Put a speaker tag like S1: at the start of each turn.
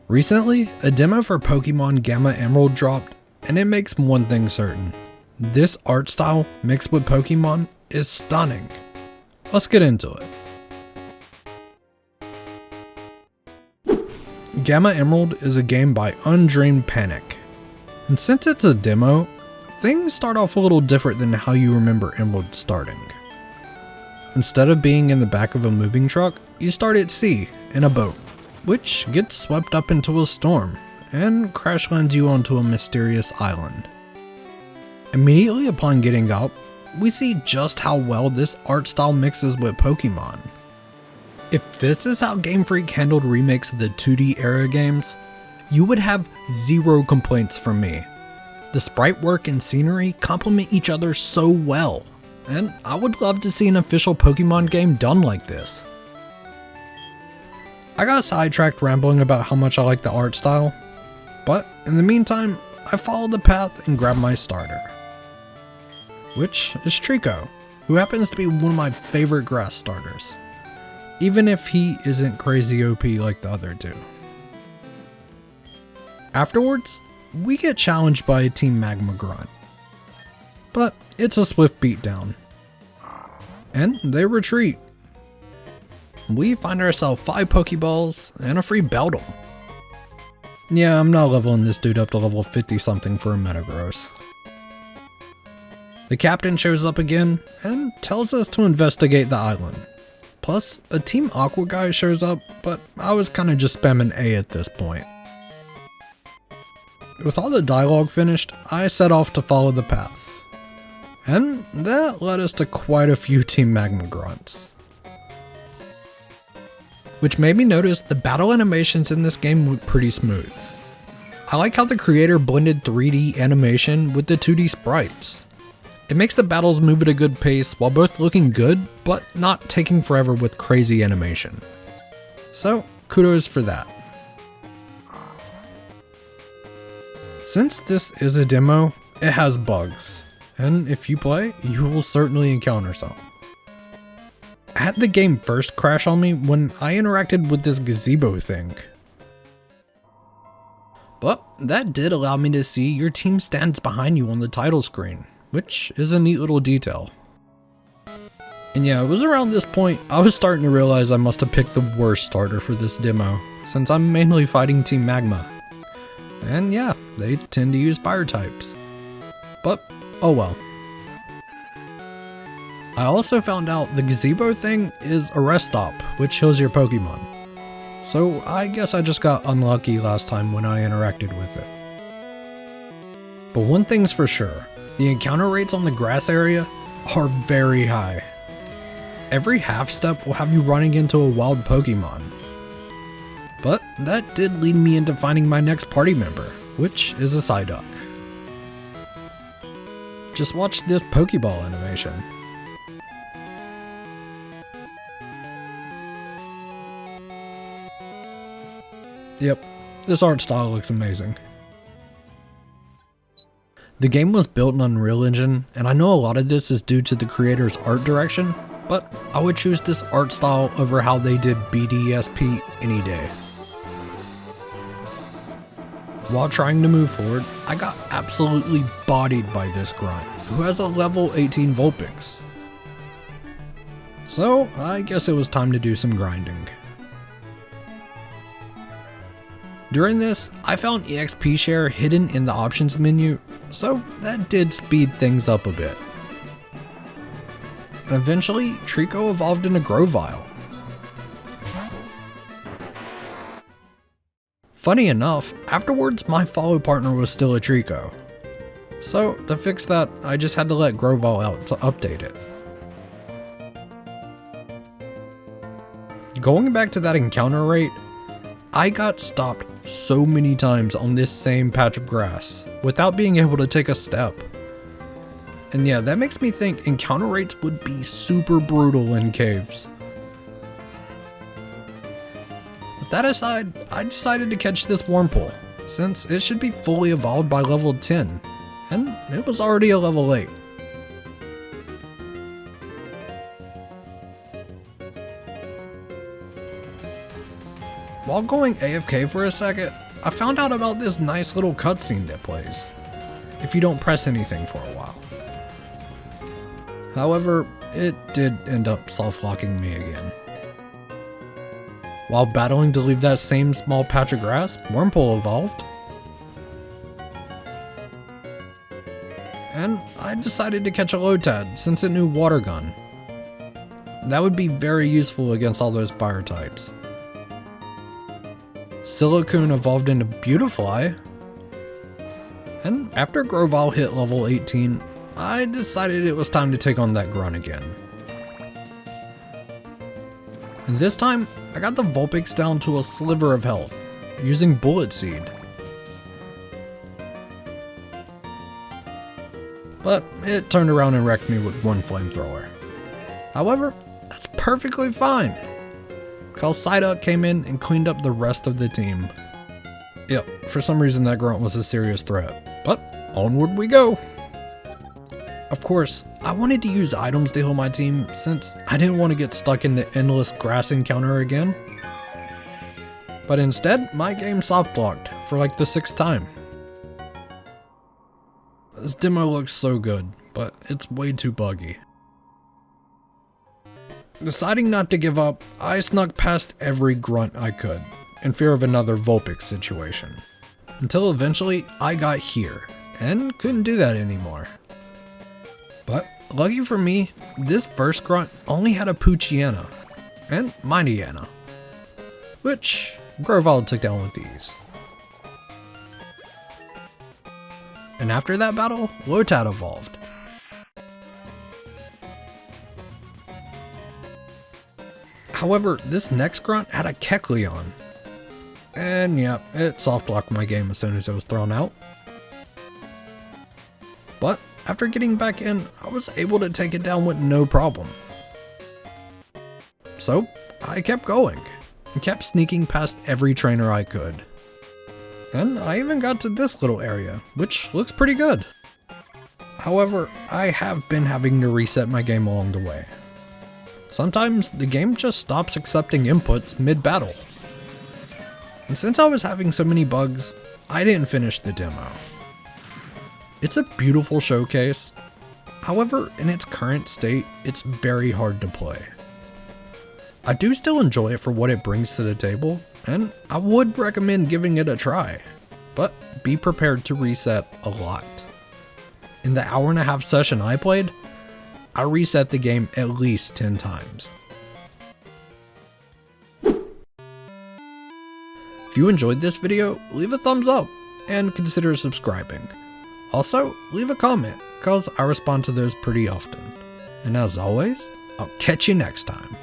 S1: Recently, a demo for Pokemon Gama Emerald dropped, and it makes one thing certain. This art style mixed with Pokemon is stunning. Let's get into it. Gama Emerald is a game by Undreamed Panic. And since it's a demo, things start off a little different than how you remember Emerald starting. Instead of being in the back of a moving truck, you start at sea, in a boat, which gets swept up into a storm, and crash lands you onto a mysterious island. Immediately upon getting up, we see just how well this art style mixes with Pokemon. If this is how Game Freak handled remakes of the 2D era games, you would have zero complaints from me. The sprite work and scenery complement each other so well, and I would love to see an official Pokemon game done like this. I got sidetracked rambling about how much I like the art style, but in the meantime, I followed the path and grabbed my starter, which is Trico, who happens to be one of my favorite grass starters, even if he isn't crazy OP like the other two. Afterwards, we get challenged by a Team Magma Grunt, but it's a swift beatdown, and they retreat. We find ourselves 5 Pokeballs and a free Beldum. Yeah, I'm not leveling this dude up to level 50 something for a Metagross. The captain shows up again and tells us to investigate the island. Plus, a Team Aqua guy shows up, but I was kinda just spamming A at this point. With all the dialogue finished, I set off to follow the path. And that led us to quite a few Team Magma Grunts, which made me notice the battle animations in this game look pretty smooth. I like how the creator blended 3D animation with the 2D sprites. It makes the battles move at a good pace while both looking good, but not taking forever with crazy animation. So, kudos for that. Since this is a demo, it has bugs, and if you play, you will certainly encounter some. I had the game first crash on me when I interacted with this gazebo thing. But that did allow me to see your team stands behind you on the title screen, which is a neat little detail. And yeah, it was around this point I was starting to realize I must have picked the worst starter for this demo, since I'm mainly fighting Team Magma. And yeah, they tend to use fire types. But oh well. I also found out the gazebo thing is a rest stop, which heals your Pokemon. So I guess I just got unlucky last time when I interacted with it. But one thing's for sure, the encounter rates on the grass area are very high. Every half step will have you running into a wild Pokemon. But that did lead me into finding my next party member, which is a Psyduck. Just watch this Pokeball animation. Yep, this art style looks amazing. The game was built in Unreal Engine, and I know a lot of this is due to the creator's art direction, but I would choose this art style over how they did BDSP any day. While trying to move forward, I got absolutely bodied by this grunt, who has a level 18 Vulpix. So I guess it was time to do some grinding. During this, I found EXP share hidden in the options menu, so that did speed things up a bit. Eventually, Trico evolved into Grovyle. Funny enough, afterwards my follow partner was still a Trico. So to fix that, I just had to let Grovyle out to update it. Going back to that encounter rate, I got stopped so many times on this same patch of grass without being able to take a step. And yeah, that makes me think encounter rates would be super brutal in caves. With that aside, I decided to catch this Wurmple, since it should be fully evolved by level 10, and it was already a level 8. While while going AFK for a second, I found out about this nice little cutscene that plays if you don't press anything for a while. However, it did end up soft-locking me again. While battling to leave that same small patch of grass, Wurmple evolved. And I decided to catch a Lotad since it knew Water Gun. That would be very useful against all those fire types. Silicune evolved into Beautifly. And after Grovyle hit level 18, I decided it was time to take on that grunt again. And this time, I got the Vulpix down to a sliver of health, using Bullet Seed. But it turned around and wrecked me with one flamethrower. However, that's perfectly fine, because Psyduck came in and cleaned up the rest of the team. Yep, for some reason that grunt was a serious threat, but onward we go. Of course, I wanted to use items to heal my team since I didn't want to get stuck in the endless grass encounter again. But instead, my game soft locked for like the 6th time. This demo looks so good, but it's way too buggy. Deciding not to give up, I snuck past every grunt I could, in fear of another Vulpix situation. Until eventually, I got here, and couldn't do that anymore. But, lucky for me, this first grunt only had a Poochyena, and Mightyena, which Grovyle took down with ease. And after that battle, Lotad evolved. However, this next grunt had a Kecleon. And yeah, it soft-locked my game as soon as it was thrown out. But after getting back in, I was able to take it down with no problem. So, I kept going, and kept sneaking past every trainer I could. And I even got to this little area, which looks pretty good. However, I have been having to reset my game along the way. Sometimes the game just stops accepting inputs mid-battle. And since I was having so many bugs, I didn't finish the demo. It's a beautiful showcase. However, in its current state, it's very hard to play. I do still enjoy it for what it brings to the table, and I would recommend giving it a try, but be prepared to reset a lot. In the hour-and-a-half session I played, I reset the game at least 10 times. If you enjoyed this video, leave a thumbs up and consider subscribing. Also, leave a comment, cause I respond to those pretty often. And as always, I'll catch you next time.